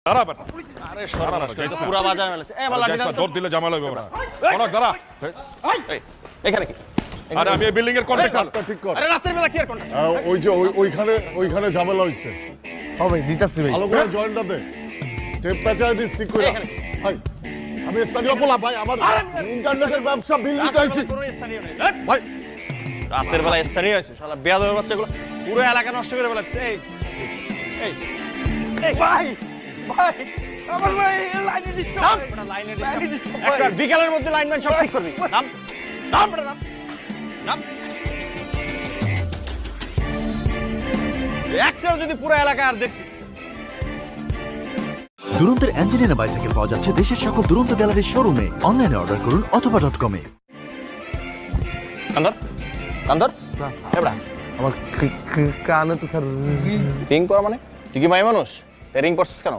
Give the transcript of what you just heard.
দাঁড়া বেটা আরে সর্বনাশ করে তো পুরা বাজার মেলেছে এ বালা একটা দৌড় দিলে ঝামেলা হবে বেটা অনেক দাঁড়া এখানে কি আরে আমি এই বিল্ডিং এর কন্ট্রাক্টর ঠিক কর আরে রাতের বেলা কি আর কোনটা ওই যে ওইখানে ঝামেলা হইছে হবে দিতাছি ভাই ভালো করে জয়েন্টটা দে টেপ পেঁচায় দিস ঠিক করে এখানে। ভাই আমি স্থানীয় পোলা ভাই আমার ইন্টারনেটের ব্যবসা বিল দিতে আইছি কোনো স্থানীয় নেই ভাই রাতের বেলা স্থানীয় আছে শালা বেয়াদবের বাচ্চাগুলো পুরো এলাকা নষ্ট করে ফেলাচ্ছে এই এই এই ভাই ভাই আমার ভাই লাইনে ডিস্টার্ব নাম বড় লাইনে ডিস্টার্ব একবার বিকালের মধ্যে লাইনম্যান সব ঠিক করবি নাম নাম বড় নাম নাম একটাও যদি পুরো এলাকা আর দেখছি দুরন্তের অ্যাঞ্জেলিনা বাইসাইকেল পাওয়া যাচ্ছে দেশের সকল দুরন্ত গ্যালারির শোরুমে অনলাইনে অর্ডার করুন অথবা .com-এ। কান্দর কান্দর এবড়া আমার কানে তো স্যার রিং পরা মানে তুই কি মাই মানুষ রিং পরছিস কেন